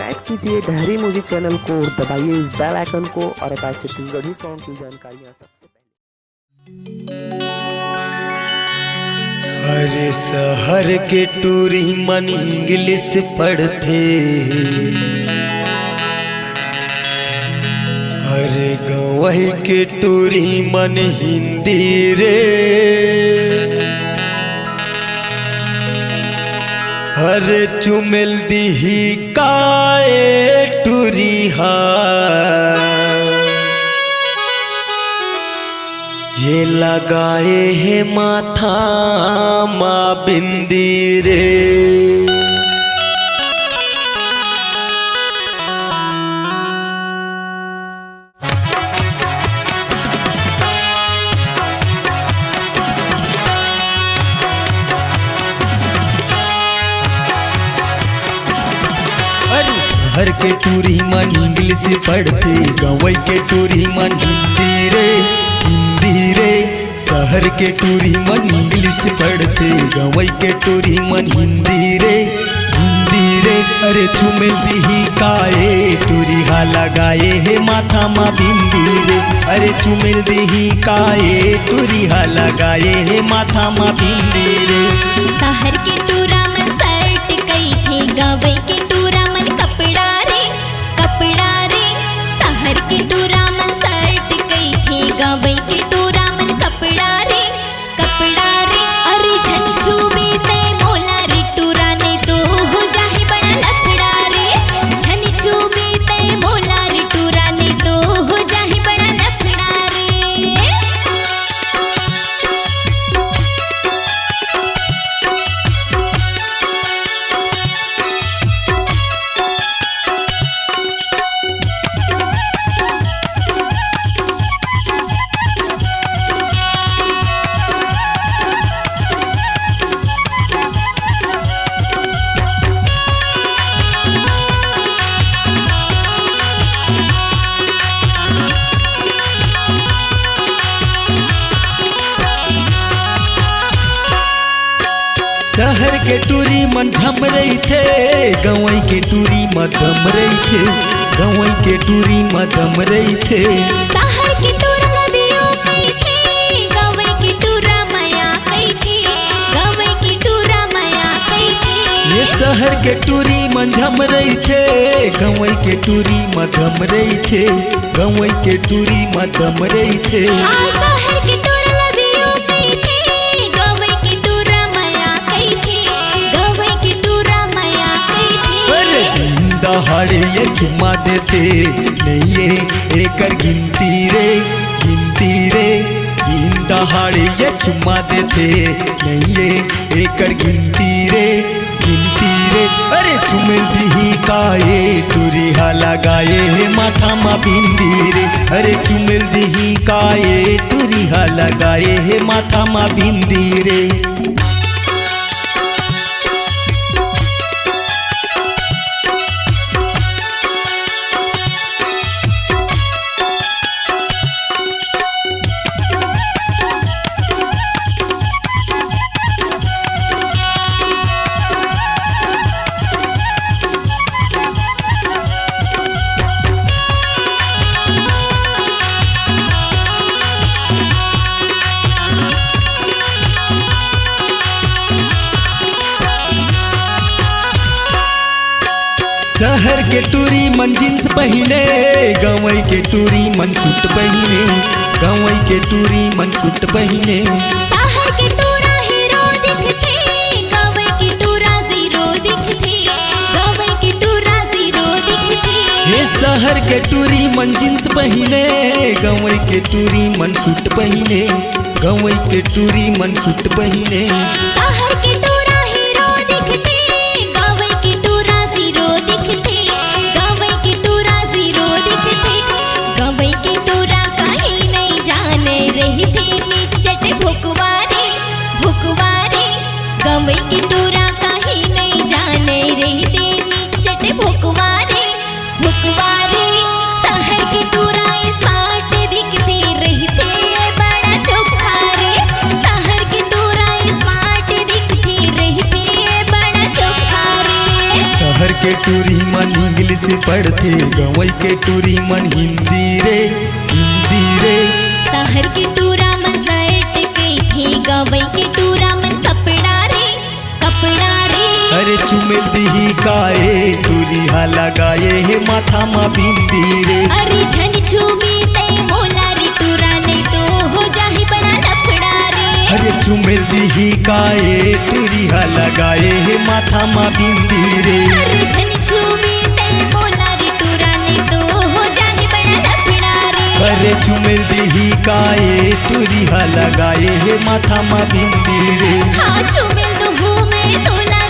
Subscribe कीजिए डहरी music channel को, दबाइए इस बेल आइकन को और अपाचे छत्तीसगढ़ी सॉन्ग की जानकारियाँ सबसे पहले। अरे शहर के टूरी मन इंग्लिश पढ़ते, अरे गवई के टूरी मन हिंदी रे, अरे चुमेल दिही काए टूरी हा, ये लगाए है माथा माँ बिंदी रे। शहर के टूरी मन इंग्लिश पढ़ते, गवई के टूरी मन हिंदी रे, हिंदी रे। शहर के टूरी मन इंग्लिश पढ़ते, गवई के टूरी मन हिंदी रे, हिंदी रे। अरे चुमेल दिही काए टूरी हा लगाए है माथा मा बिंदी रे, अरे चुमेल दिही काए टूरी हा लगाए है माथा मा बिंदी रे। शहर के टूरा मन शर्ट कई थे, गवई के टूरा मन कपड़ा रे, कपड़ा रे। शहर के टूरा मन शर्ट कई थे, गवई के टूरा मन कपड़ा रे, कपड़ा रे। अरे झन छूबे ते मोला रे टूरा ने तो हो जाहे बड़ा लफड़ा रे, झन छूबे ते मोला रे टूरा ने तो हो जाहे बड़ा लफड़ा रे। शहर के टूरी मन झम रही थे, गवई के टूरी मधम रही थे, गवई के टूरी मधम रही थे। शहर के टूरा लबियो कई थे, गवई के टूरा माया कई थे, गवई के टूरा माया कई थे। ये शहर के टूरी मन झम रही थे, गवई के टूरी मधम रही थे, गवई के टूरी मधम रही थे। हाँ, शहर के टूरा लबियो कई थे, गवई के टूरा माया कई थे, गवई के टूरा माया कई थे। अरे दिन दहाड़े ये चुम्मा देते नहीं ये एकर गिनती रे, गिनती रे। दिन दहाड़े ये चुम्मा देते नहीं ये एकर गिनती रे, गिनती रे। अरे चुमेल दिही काए टूरी हा लगाए है माथा मा बिंदी रे, अरे चुमेल दिही काए टूरी हा लगाए है माथा मा बिंदी रे। शहर के टूरी मन जींस पहने, गवई के टूरी मन सूट पहने, गवई के टूरी मन सूट पहने। शहर के टूरा हीरो दिखते, गवई के टूरा जीरो दिखते, गवई के टूरा जीरो दिखते। ये शहर के टूरी मन जींस पहने, गवई के टूरी मन सूट पहने, गवई के टूरी मन सूट पहने। शहर के टूरा हीरो दिखते, गवई के टूरा जीरो दिखते, गवई के टूरा जीरो दिखते। गवई के टूरा कहीं नहीं जाने रही थी निचट भुकवारे, भुकवारे। गवई के टूरा कहीं नहीं जाने रही थी निचट भुकवारे, भुकवारे। शहर के टूरा स्मार्ट दिखते रही थे बड़ा चोखा रे, शहर के टूरा स्मार्ट दिखते रही थे बड़ा चोखा रे। शहर के टूरी टूरी मन इंग्लिश पढ़ते गवई के टूरी मन हिंदी रे हिंदी रे। शहर के टूरा मन शर्ट के थे गवई के टूरा मन कपड़ा रे कपड़ा रे। अरे चुमेल दिही काए टूरी हा लगाए हे माथा मा बिंदी रे। अरे झन छुबी ते मोला रे टूरा नहीं तो हो जाही बड़ा लफड़ा रे। अरे चुमेल दिही काए टूरी हा लगाए हे माथा मा बिंदी रे। अरे झन छुबी ते मोला रे टूरा नहीं तो हो जाही बड़ा लफड़ा रे। अरे चुमेल दिही काए टूरी हा लगाए हे माथा मा बिंदी रे। हाँ चुमेल तो हूँ मैं तोला